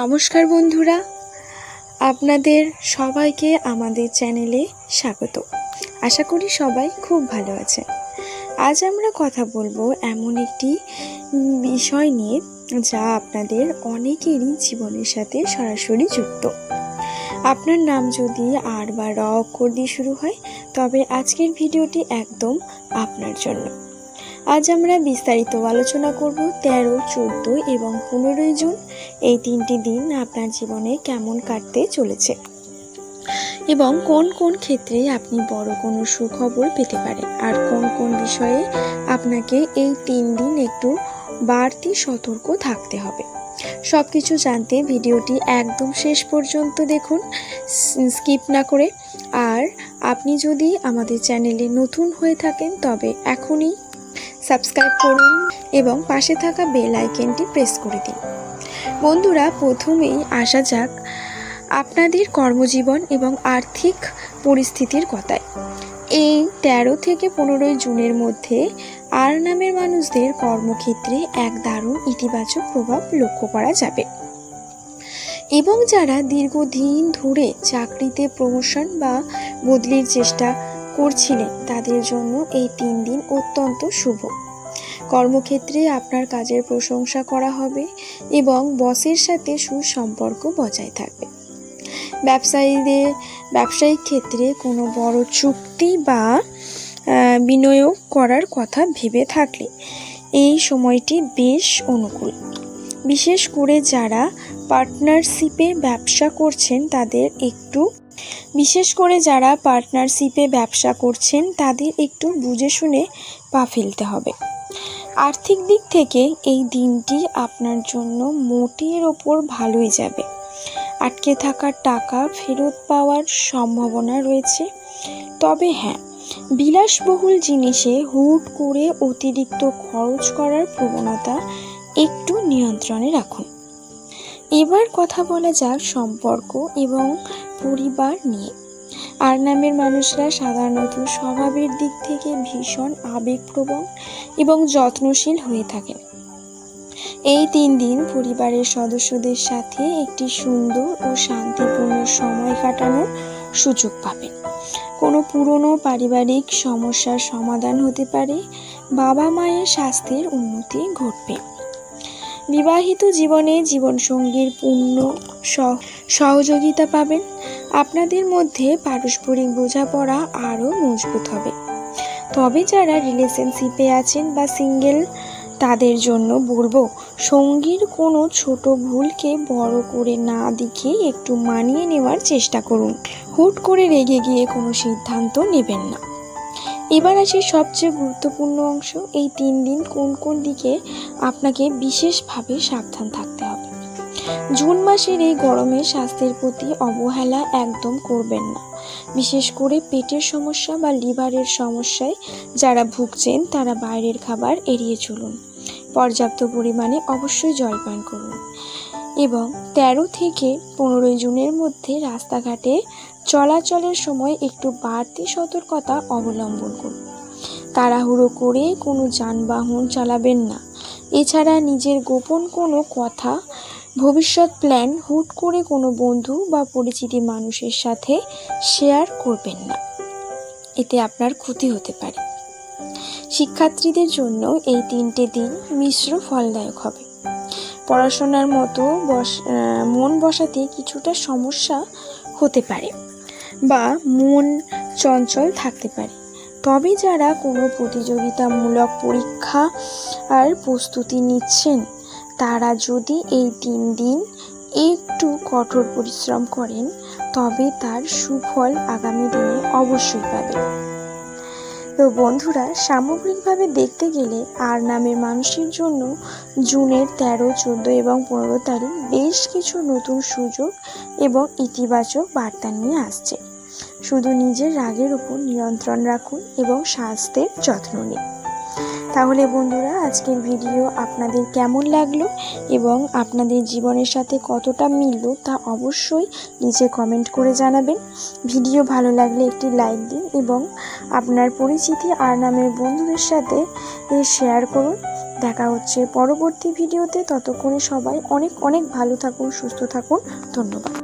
নমস্কার বন্ধুরা, আপনাদের সবাইকে আমাদের চ্যানেলে স্বাগত। আশা করি সবাই খুব ভালো আছেন। আজ আমরা কথা বলবো এমন একটি বিষয় নিয়ে যা আপনাদের অনেকেরই জীবনের সাথে সরাসরি যুক্ত। আপনার নাম যদি আর বা র অক্ষর দিয়ে শুরু হয়, তবে আজকের ভিডিওটি একদম আপনার জন্য। আজ আমরা বিস্তারিত আলোচনা করব 13, 14 এবং 15 জুন এই 3টি দিন আপনার জীবনে কেমন কাটতে চলেছে এবং কোন কোন ক্ষেত্রে আপনি বড় কোনো সুখবর পেতে পারেন, আর কোন কোন বিষয়ে আপনাকে এই 3 দিন একটু বাড়তি সতর্ক থাকতে হবে। সব কিছু জানতে ভিডিওটি একদম শেষ পর্যন্ত দেখুন, স্কিপ না করে। আর আপনি যদি আমাদের চ্যানেলে নতুন হয়ে থাকেন তবে এখনই সাবস্ক্রাইব করুন এবং পাশে থাকা বেল আইকনটি প্রেস করে দিন। বন্ধুরা, প্রথমেই আসা যাক আপনাদের কর্মজীবন এবং আর্থিক পরিস্থিতির কথায়। এই 13 থেকে 15 জুনের মধ্যে আর নামের মানুষদের কর্মক্ষেত্রে এক দারুণ ইতিবাচক প্রভাব লক্ষ্য করা যাবে এবং যারা দীর্ঘদিন ধরে চাকরিতে প্রমোশন বা বদলির চেষ্টা করছিলেন তাদের জন্য এই 3 দিন অত্যন্ত শুভ। কর্মক্ষেত্রে আপনার কাজের প্রশংসা করা হবে এবং বসের সাথে সুসম্পর্ক বজায় থাকবে। ব্যবসায়িক ক্ষেত্রে কোনো বড় চুক্তি বা বিনিয়োগ করার কথা ভেবে থাকলে এই সময়টি বেশ অনুকূল। বিশেষ করে যারা পার্টনারশিপে ব্যবসা করছেন তাদের একটু বুঝে শুনে পা ফেলতে হবে। আর্থিক দিক থেকে এই দিনটি আপনার জন্য মোটের ওপর ভালোই যাবে। আটকে থাকা টাকা ফেরত পাওয়ার সম্ভাবনা রয়েছে। তবে হ্যাঁ, বিলাসবহুল জিনিসে হুট করে অতিরিক্ত খরচ করার প্রবণতা একটু নিয়ন্ত্রণে রাখুন। এবার কথা বলা যাক সম্পর্ক এবং পরিবার নিয়ে। আর নামের মানুষরা সাধারণত স্বভাবের দিক থেকে ভীষণ আবেগপ্রবণ এবং যত্নশীল হয়ে থাকেন। এই 3 দিন পরিবারের সদস্যদের সাথে একটি সুন্দর ও শান্তিপূর্ণ সময় কাটানোর সুযোগ পাবেন। কোনো পুরনো পারিবারিক সমস্যার সমাধান হতে পারে, বাবা মায়ের স্বাস্থ্যের উন্নতি ঘটবে। বিবাহিত জীবনে জীবনসঙ্গীর পূর্ণ সহযোগিতা পাবেন। আপনাদের মধ্যে পারস্পরিক বোঝাপড়া আরও মজবুত হবে। তবে যারা রিলেশনশিপে আছেন বা সিঙ্গেল তাদের জন্য বলবো, সঙ্গীর কোনো ছোট ভুলকে বড় করে না দেখে একটু মানিয়ে নেওয়ার চেষ্টা করুন। হুট করে রেগে গিয়ে কোনো সিদ্ধান্ত নেবেন না। এবার আসি সবচেয়ে গুরুত্বপূর্ণ অংশ, এই 3 দিন কোন কোন দিকে আপনাকে বিশেষভাবে সাবধান থাকতে হবে। জুন মাসের এই গরমে স্বাস্থ্যের প্রতি অবহেলা একদম করবেন না। বিশেষ করে পেটের সমস্যা বা লিভারের সমস্যায় যারা ভুগছেন তারা বাইরের খাবার এড়িয়ে চলুন। পর্যাপ্ত পরিমাণে অবশ্যই জল পান করুন এবং 13 থেকে 15 জুনের মধ্যে রাস্তাঘাটে চলাচলের সময় একটু বাড়তি সতর্কতা অবলম্বন করুন। তাড়াহুড়ো করে কোনো যানবাহন চালাবেন না। এছাড়া নিজের গোপন কোনো কথা, ভবিষ্যৎ প্ল্যান হুট করে কোনো বন্ধু বা পরিচিত মানুষের সাথে শেয়ার করবেন না, এতে আপনার ক্ষতি হতে পারে। শিক্ষার্থীদের জন্য এই 3টে দিন মিশ্র ফলদায়ক হবে। পড়াশোনার মতো মন বসাতে কিছুটা সমস্যা হতে পারে বা মন চঞ্চল থাকতে পারে। তবে যারা কোনো প্রতিযোগিতামূলক পরীক্ষা আর প্রস্তুতি নিচ্ছেন তারা যদি এই 3 দিন একটু কঠোর পরিশ্রম করেন তবে তার সুফল আগামী দিনে অবশ্যই পাবেন। তো বন্ধুরা, সামগ্রিকভাবে দেখতে গেলে আর নামের মানুষের জন্য জুনের 13, 14 এবং 15 তারিখ বেশ কিছু নতুন সুযোগ এবং ইতিবাচক বার্তা নিয়ে আসছে। শুধু নিজের রাগের উপর নিয়ন্ত্রণ রাখুন এবং স্বাস্থ্যের যত্ন নিন। তাহলে বন্ধুরা, আজকের ভিডিও আপনাদের কেমন লাগলো এবং আপনাদের জীবনের সাথে কতটা মিলল তা অবশ্যই নিচে কমেন্ট করে জানাবেন। ভিডিও ভালো লাগলে একটি লাইক দিন এবং আপনার পরিচিতি আর নামের বন্ধুদের সাথে শেয়ার করুন। দেখা হচ্ছে পরবর্তী ভিডিওতে। ততক্ষণে সবাই অনেক অনেক ভালো থাকুন, সুস্থ থাকুন। ধন্যবাদ।